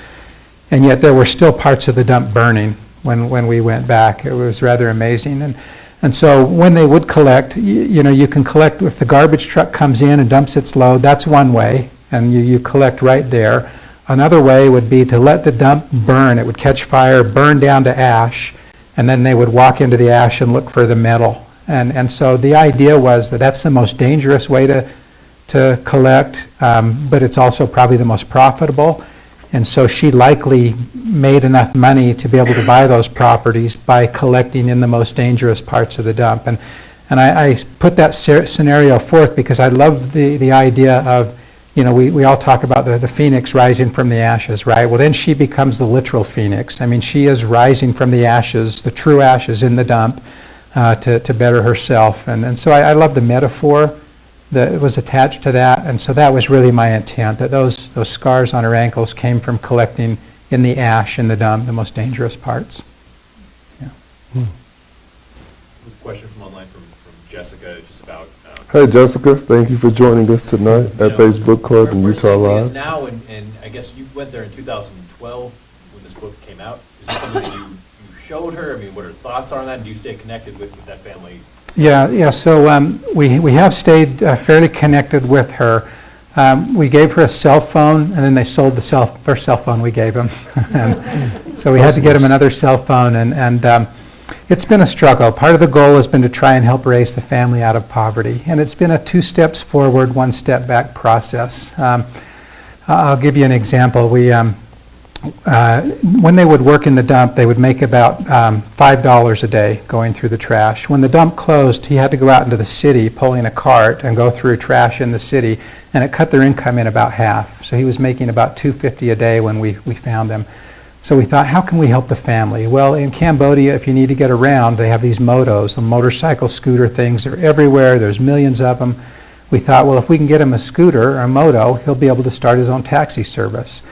and yet there were still parts of the dump burning when we went back. It was rather amazing. And so when they would collect, you know, you can collect if the garbage truck comes in and dumps its load. That's one way, and you collect right there. Another way would be to let the dump burn. It would catch fire, burn down to ash, and then they would walk into the ash and look for the metal. And so the idea was that that's the most dangerous way to collect, but it's also probably the most profitable. And so she likely made enough money to be able to buy those properties by collecting in the most dangerous parts of the dump. And I put that scenario forth because I love the idea of, you know, we all talk about the phoenix rising from the ashes, right? Well, then she becomes the literal phoenix. I mean, she is rising from the ashes, the true ashes in the dump, to better herself. And so I love the metaphor that was attached to that. And so that was really my intent, that those scars on her ankles came from collecting in the ash in the dump, the most dangerous parts. Yeah. A question from online from Jessica, just about. Hey, Jessica, thank you for joining us tonight at Facebook Club in where Utah St. Louis is Live. now, and I guess you went there in 2012 when this book came out. Is this something that you showed her? I mean, what her thoughts are on that? Do you stay connected with that family? Yeah. So we have stayed fairly connected with her. We gave her a cell phone, and then they sold the first cell phone we gave them. And so we had to get him another cell phone, and it's been a struggle. Part of the goal has been to try and help raise the family out of poverty, and it's been a 2 steps forward, 1 step back process. I'll give you an example. When they would work in the dump, they would make about $5 a day going through the trash. When the dump closed, he had to go out into the city pulling a cart and go through trash in the city, and it cut their income in about half. So he was making about $2.50 a day when we found him. So we thought, how can we help the family? Well, in Cambodia, if you need to get around, they have these motos, the motorcycle scooter things. They're everywhere. There's millions of them. We thought, well, if we can get him a scooter or a moto, he'll be able to start his own taxi service.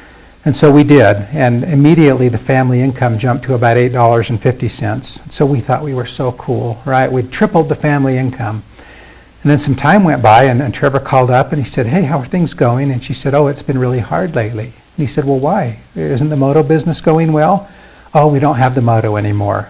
And so we did, and immediately the family income jumped to about $8.50. So we thought we were so cool, right? We'd tripled the family income. And then some time went by, and Trevor called up, and he said, hey, how are things going? And she said, oh, it's been really hard lately. And he said, well, why? Isn't the moto business going well? Oh, we don't have the moto anymore.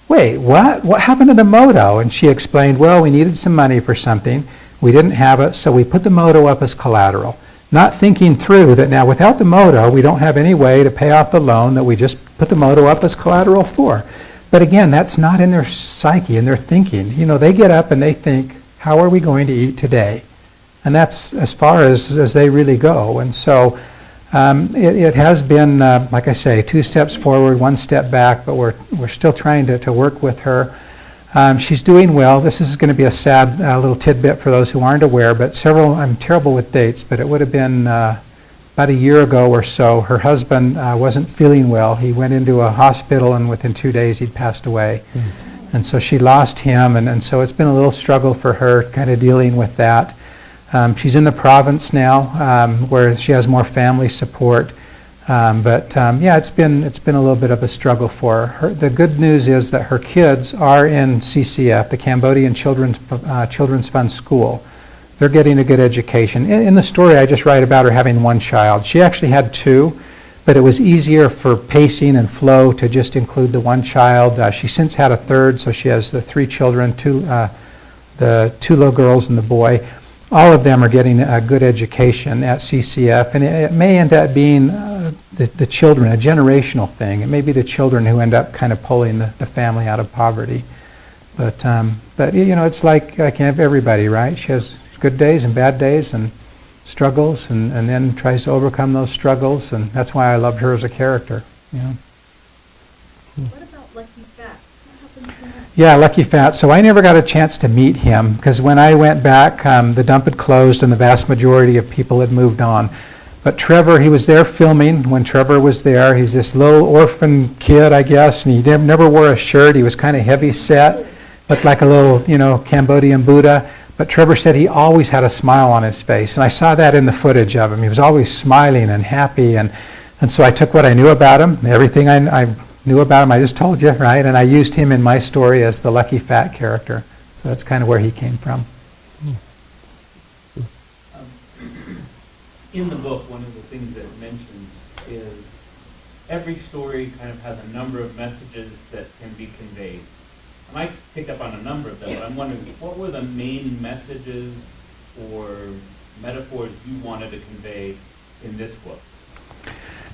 Wait, what? What happened to the moto? And she explained, well, we needed some money for something. We didn't have it, so we put the moto up as collateral. Not thinking through that now without the moto, we don't have any way to pay off the loan that we just put the moto up as collateral for. But again, that's not in their psyche, in their thinking. You know, they get up and they think, how are we going to eat today? And that's as far as they really go. And so it has been, like I say, 2 steps forward, 1 step back, but we're still trying to work with her. She's doing well. This is going to be a sad little tidbit for those who aren't aware, but I'm terrible with dates, but it would have been about a year ago or so. Her husband wasn't feeling well. He went into a hospital, and within 2 days he'd passed away. And so she lost him, and so it's been a little struggle for her kind of dealing with that. She's in the province now where she has more family support. Yeah, it's been a little bit of a struggle for her. The good news is that her kids are in CCF, the Cambodian Children's Fund School. They're getting a good education. In the story, I just write about her having 1 child. She actually had 2, but it was easier for pacing and flow to just include the 1 child. She's since had a 3rd, so she has the 3 children, the 2 little girls and the boy. All of them are getting a good education at CCF, and it may end up being the children, a generational thing. It may be the children who end up kind of pulling the family out of poverty. But you know, it's like everybody, right? She has good days and bad days and struggles, and then tries to overcome those struggles, and that's why I loved her as a character. You know? What about Lucky Fat? What happened to him? Yeah, Lucky Fat. So I never got a chance to meet him because when I went back, the dump had closed and the vast majority of people had moved on. But Trevor, he was there filming when Trevor was there. He's this little orphan kid, I guess, and he never wore a shirt. He was kind of heavy set, looked like a little, you know, Cambodian Buddha. But Trevor said he always had a smile on his face, and I saw that in the footage of him. He was always smiling and happy, and so I took what I knew about him, everything I knew about him, I just told you, right? And I used him in my story as the Lucky Fat character. So that's kind of where he came from. In the book, one of the things that it mentions is every story kind of has a number of messages that can be conveyed. I might pick up on a number of them, but I'm wondering, what were the main messages or metaphors you wanted to convey in this book?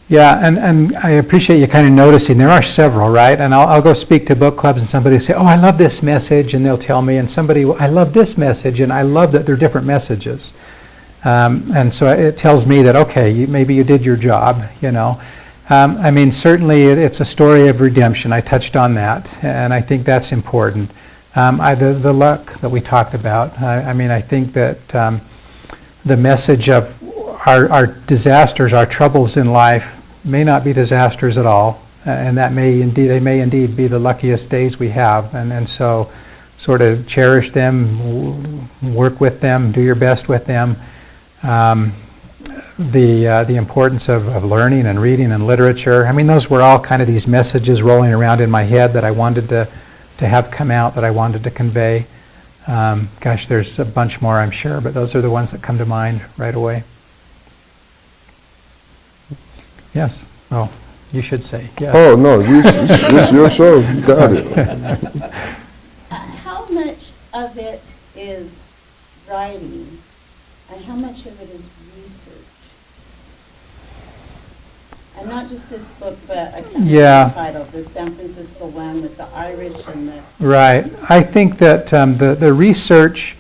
Yeah, and I appreciate you kind of noticing, there are several, right? And I'll go speak to book clubs and somebody will say, oh, I love this message, and they'll tell me, and somebody, I love this message, and I love that they're different messages. And so it tells me that, okay, maybe you did your job, you know. I mean, certainly it's a story of redemption. I touched on that, and I think that's important. The luck that we talked about, I mean, I think that the message of our disasters, our troubles in life may not be disasters at all, and that they may indeed be the luckiest days we have, and so sort of cherish them, work with them, do your best with them. The importance of learning and reading and literature, I mean, those were all kind of these messages rolling around in my head that I wanted to have come out, that I wanted to convey. Gosh, there's a bunch more, I'm sure, but those are the ones that come to mind right away. Yes. Oh, you should say yes. Oh, no, it's your show. You got it. How much of it is writing and how much of it is research? And not just this book, but I can't remember the title, the San Francisco one with the Irish and the... Right. I think that the research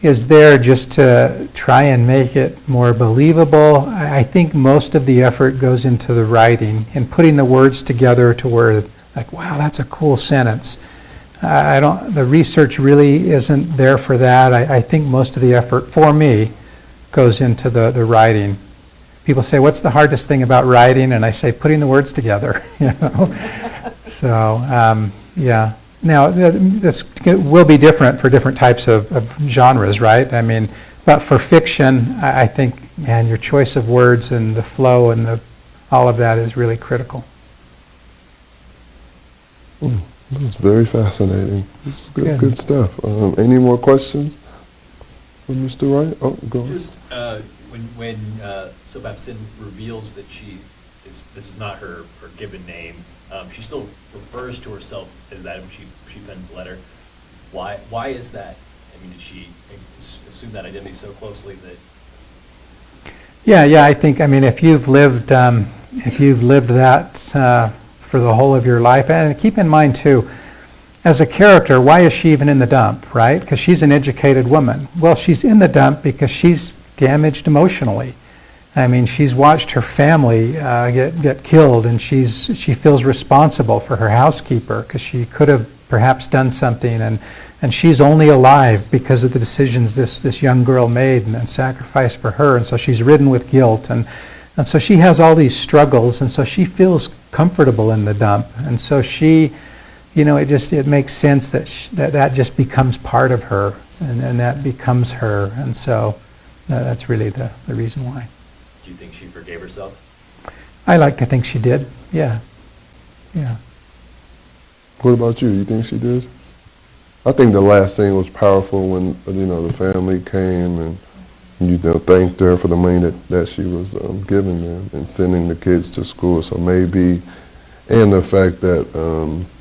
is there just to try and make it more believable. I think most of the effort goes into the writing and putting the words together to where, like, wow, that's a cool sentence. The research really isn't there for that. I think most of the effort, for me, goes into the writing. People say, what's the hardest thing about writing? And I say, putting the words together, you know. So, yeah. Now, this will be different for different types of genres, right? I mean, but for fiction, I think, man, your choice of words and the flow and all of that is really critical. This is very fascinating. This is good stuff. Any more questions for Mr. Wright? Oh, go on. Just when Babson reveals that this is not her given name, she still refers to herself as that when she pens the letter. Why is that? I mean, did she assume that identity so closely that? Yeah. I think, I mean, if you've lived that for the whole of your life, and keep in mind too, as a character, why is she even in the dump, right? Because she's an educated woman. Well, she's in the dump because she's damaged emotionally. I mean, she's watched her family get killed, and she feels responsible for her housekeeper because she could have perhaps done something, and she's only alive because of the decisions this young girl made and sacrificed for her, and so she's ridden with guilt, and so she has all these struggles, and so she feels comfortable in the dump, and so she, you know, it makes sense that just becomes part of her, and that becomes her, and so that's really the reason why. Do you think she forgave herself? I like to think she did, yeah. What about you? You think she did? I think the last scene was powerful when, you know, the family came and, you know, thanked her for the money that she was giving them and sending the kids to school. So maybe, and the fact that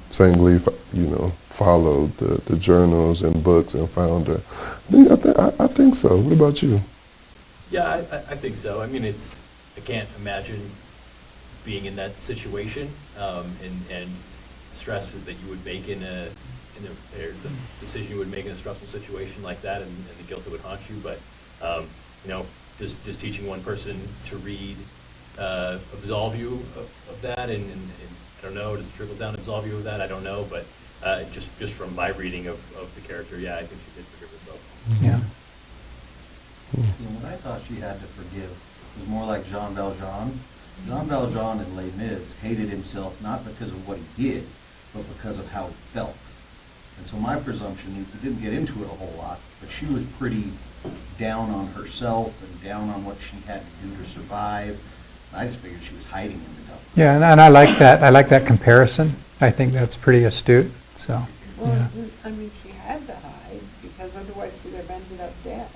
Sangley, you know, followed the journals and books and found her. I think so. What about you? Yeah, I think so. I mean, I can't imagine being in that situation and stress that you would make the decision you would make in a stressful situation like that, and the guilt that would haunt you. But you know, just teaching one person to read absolve you of that, and I don't know, does it trickle down absolve you of that? I don't know, but just from my reading of the character, yeah, I think she did forgive herself. Yeah. You know, what I thought she had to forgive was more like Jean Valjean. Jean Valjean in Les Mis hated himself not because of what he did, but because of how he felt. And so my presumption, he didn't get into it a whole lot, but she was pretty down on herself and down on what she had to do to survive. I just figured she was hiding in the dump. Yeah, and I like that. I like that comparison. I think that's pretty astute. So. Well, Yeah. I mean, she had to hide because otherwise she'd have ended up dead.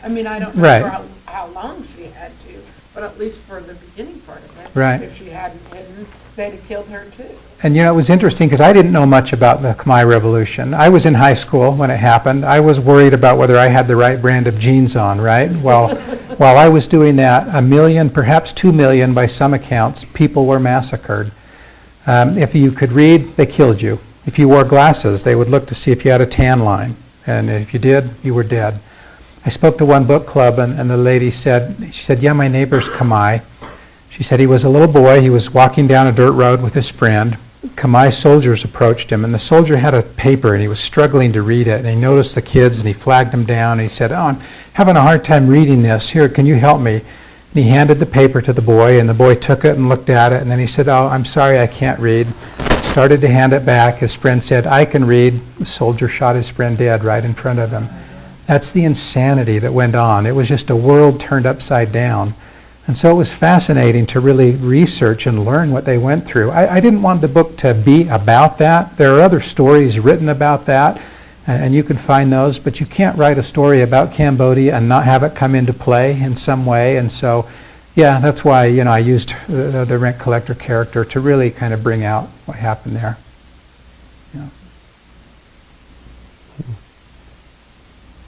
I mean, I don't Right. know for how long she had to, but at least for the beginning part of it. Right. If she hadn't hidden, they'd have killed her too. And you know, it was interesting because I didn't know much about the Khmer Revolution. I was in high school when it happened. I was worried about whether I had the right brand of jeans on, right? Well, while I was doing that, 1 million, perhaps 2 million by some accounts, people were massacred. If you could read, they killed you. If you wore glasses, they would look to see if you had a tan line. And if you did, you were dead. I spoke to one book club, and the lady said, yeah, my neighbor's Khmer. She said he was a little boy. He was walking down a dirt road with his friend. Khmer soldiers approached him, and the soldier had a paper, and he was struggling to read it. And he noticed the kids, and he flagged them down, and he said, I'm having a hard time reading this. Here, can you help me? And he handed the paper to the boy, and the boy took it and looked at it, and then he said, I'm sorry, I can't read. Started to hand it back. His friend said, I can read. The soldier shot his friend dead right in front of him. That's the insanity that went on. It was just a world turned upside down. And so it was fascinating to really research and learn what they went through. I didn't want the book to be about that. There are other stories written about that, and you can find those, but you can't write a story about Cambodia and not have it come into play in some way. And so, yeah, that's why, I used the rent collector character to really kind of bring out what happened there. Yeah.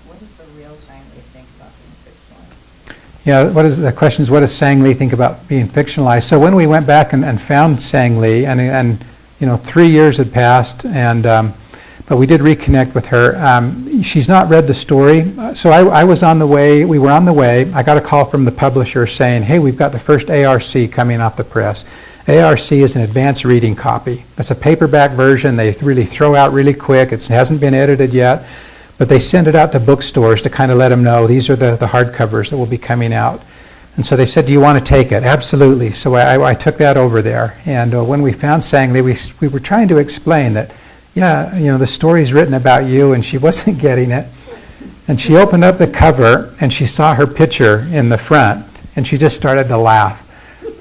What does the real Sang Lee think about being fictionalized? Yeah, the question is, what does Sang Lee think about being fictionalized? So when we went back and found Sang Lee, and 3 years had passed, but we did reconnect with her. She's not read the story, so I was on the way. We were on the way. I got a call from the publisher saying, "Hey, we've got the first ARC coming off the press." ARC is an advanced reading copy. It's a paperback version. They really throw out really quick. It hasn't been edited yet. But they send it out to bookstores to kind of let them know these are the hardcovers that will be coming out. And so they said, do you want to take it? Absolutely. So I took that over there. And when we found Sang Lee, we were trying to explain that, yeah, the story's written about you, and she wasn't getting it. And she opened up the cover, and she saw her picture in the front, and she just started to laugh.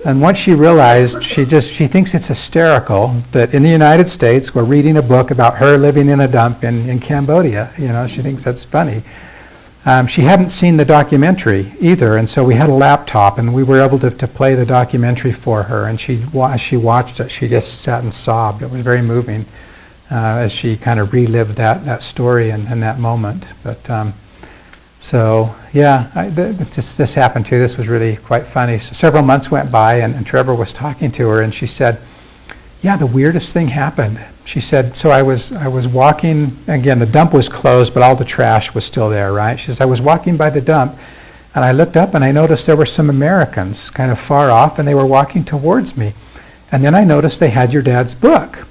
And once she realized, she thinks it's hysterical that in the United States we're reading a book about her living in a dump in Cambodia. She thinks that's funny. She hadn't seen the documentary either, and so we had a laptop, and we were able to play the documentary for her. And as she watched it, she just sat and sobbed. It was very moving as she kind of relived that story and that moment. But so, yeah, this happened too. This was really quite funny. So several months went by, and Trevor was talking to her, and she said, yeah, the weirdest thing happened. She said, so I was walking, again, the dump was closed, but all the trash was still there, right? She says, I was walking by the dump, and I looked up, and I noticed there were some Americans kind of far off, and they were walking towards me. And then I noticed they had your dad's book.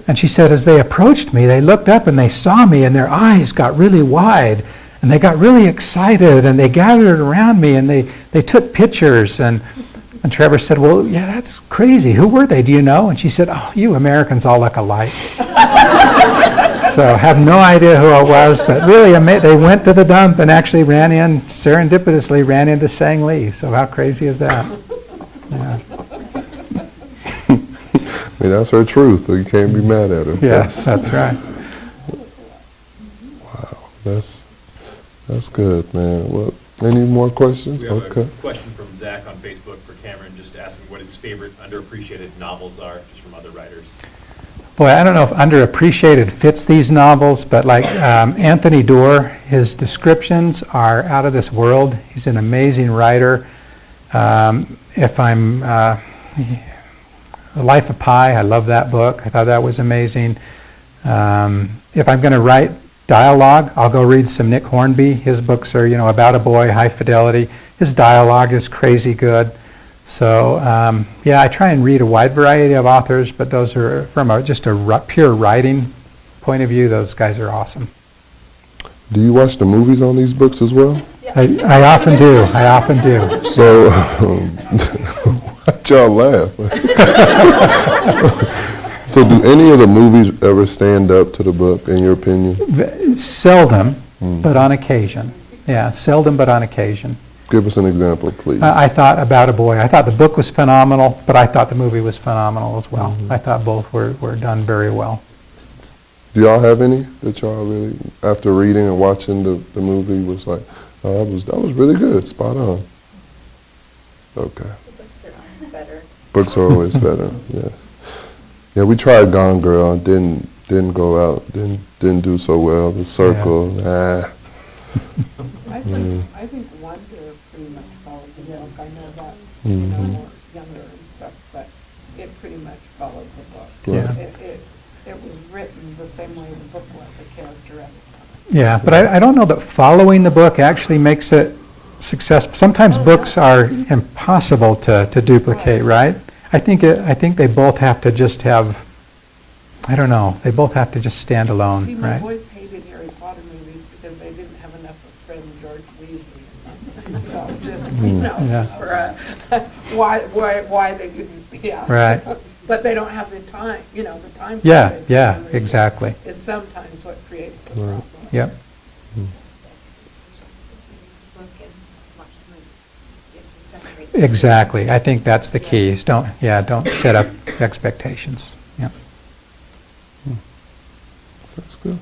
And she said, as they approached me, they looked up, and they saw me, and their eyes got really wide. And they got really excited, and they gathered around me, and they took pictures. And Trevor said, well, yeah, that's crazy. Who were they? Do you know? And she said, oh, you Americans all look alike. So have no idea who it was, but really they went to the dump and actually serendipitously ran into Sang Lee. So how crazy is that? Yeah. I mean, that's her truth, so you can't be mad at her. Yes, that's right. Wow, that's good, man. Well, any more questions? We have a question from Zach on Facebook for Cameron, just asking what his favorite underappreciated novels are, just from other writers. Boy, I don't know if underappreciated fits these novels, but like Anthony Doerr, his descriptions are out of this world. He's an amazing writer. The Life of Pi, I love that book. I thought that was amazing. If I'm going to write dialogue, I'll go read some Nick Hornby. His books are, about a boy, high fidelity. His dialogue is crazy good. So, I try and read a wide variety of authors, but those are from just a pure writing point of view, those guys are awesome. Do you watch the movies on these books as well? Yeah. I often do. So, why'd y'all laugh? So do any of the movies ever stand up to the book, in your opinion? Seldom, but on occasion. Yeah, seldom, but on occasion. Give us an example, please. I thought About a Boy. I thought the book was phenomenal, but I thought the movie was phenomenal as well. I thought both were done very well. Do y'all have any that y'all really, after reading and watching the movie, was like, oh, that was really good, spot on? Okay. The books are better. Books are always better, yes. Yeah, we tried Gone Girl, didn't go out, didn't do so well. The Circle, I think Wonder pretty much followed the book. I know that's, more younger and stuff, but it pretty much followed the book. Yeah. It was written the same way the book was, a character at a time. Yeah, but I don't know that following the book actually makes it successful. Sometimes books are impossible to duplicate, right? I think they both have to just have, I don't know, they both have to just stand alone, See, my right? boys hated Harry Potter movies because they didn't have enough of Fred and George Weasley in them. So just, Yeah. for why they didn't, yeah. Right. But they don't have the time, the time. Yeah, for it. yeah, exactly. Is sometimes what creates the problem. Yep. Exactly. I think that's the key. Is don't set up expectations. Yeah. That's good.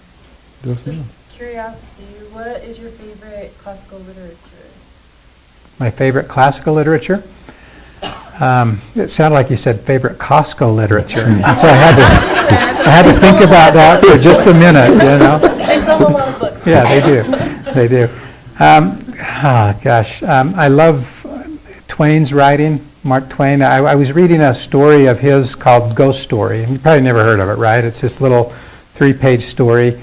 Yes, ma'am. Curiosity, what is your favorite classical literature? My favorite classical literature? It sounded like you said favorite Costco literature. And so I had to think about that for just a minute, They sell a lot of books. Yeah, they do. I love Twain's writing, Mark Twain. I was reading a story of his called Ghost Story. You probably never heard of it, right? It's this little 3-page story.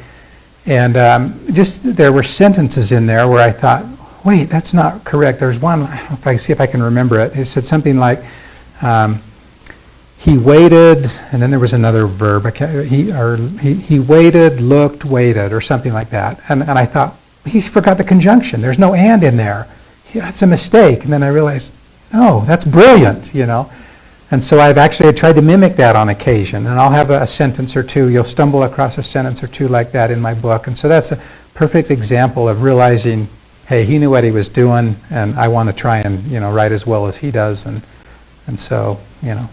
And there were sentences in there where I thought, wait, that's not correct. There's one, I don't know if I see if I can remember it. It said something like, he waited, and then there was another verb. He waited, looked, waited, or something like that. And I thought, he forgot the conjunction. There's no and in there. That's a mistake. And then I realized, oh, that's brilliant, And so I've actually tried to mimic that on occasion. And I'll have a sentence or two. You'll stumble across a sentence or two like that in my book. And so that's a perfect example of realizing, hey, he knew what he was doing, and I want to try and, write as well as he does. And so, yeah.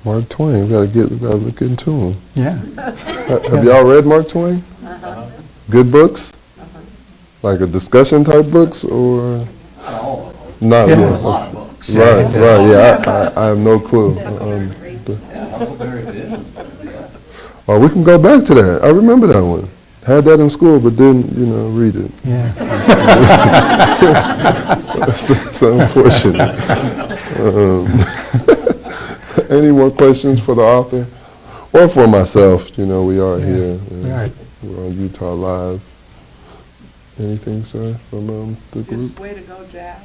Mark Twain, we gotta look into him. Yeah. Have y'all read Mark Twain? Good books? Like a discussion type books, or? Not all of them. Not Yeah. yeah. A lot of books. Right, yeah, I have no clue. Huckleberry Finn. Oh, we can go back to that. I remember that one. Had that in school, but didn't, read it. Yeah. It's unfortunate. Any more questions for the author? Or for myself, we are here. Right. We're on Utah Live. Anything, sir, from the group? Just way to go, Jazz.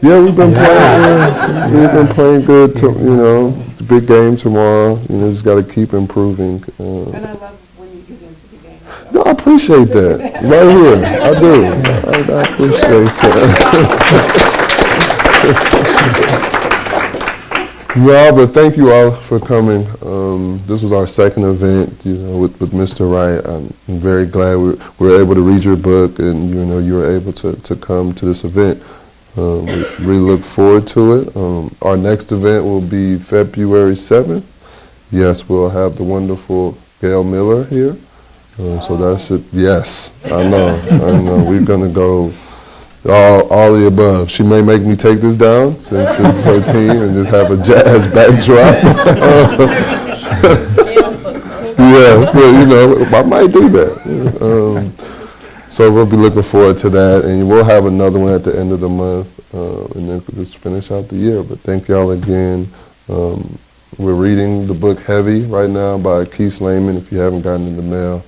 Yeah, we've been playing. We've been playing good. The big game tomorrow. Just got to keep improving. And I love when you get into the game. No, I appreciate that. Right here, I do. I appreciate that. Yeah, but thank you all for coming. This was our second event, with Mr. Wright. I'm very glad we were able to read your book, and you were able to come to this event. We really look forward to it. Our next event will be February 7th. Yes, we'll have the wonderful Gail Miller here. So that should, yes, I know. We're gonna go all the above. She may make me take this down since this is her team and just have a jazz backdrop. Yeah, so I might do that. So we'll be looking forward to that, and we'll have another one at the end of the month, and then just finish out the year. But thank y'all again. We're reading the book Heavy right now by Keith Lehman. If you haven't gotten it in the mail,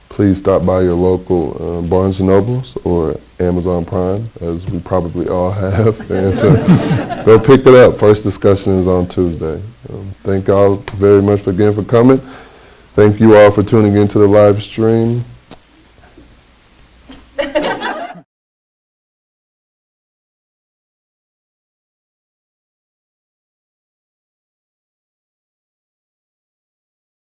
please stop by your local Barnes & Nobles or Amazon Prime, as we probably all have, and go pick it up. First discussion is on Tuesday. Thank y'all very much again for coming. Thank you all for tuning into the live stream.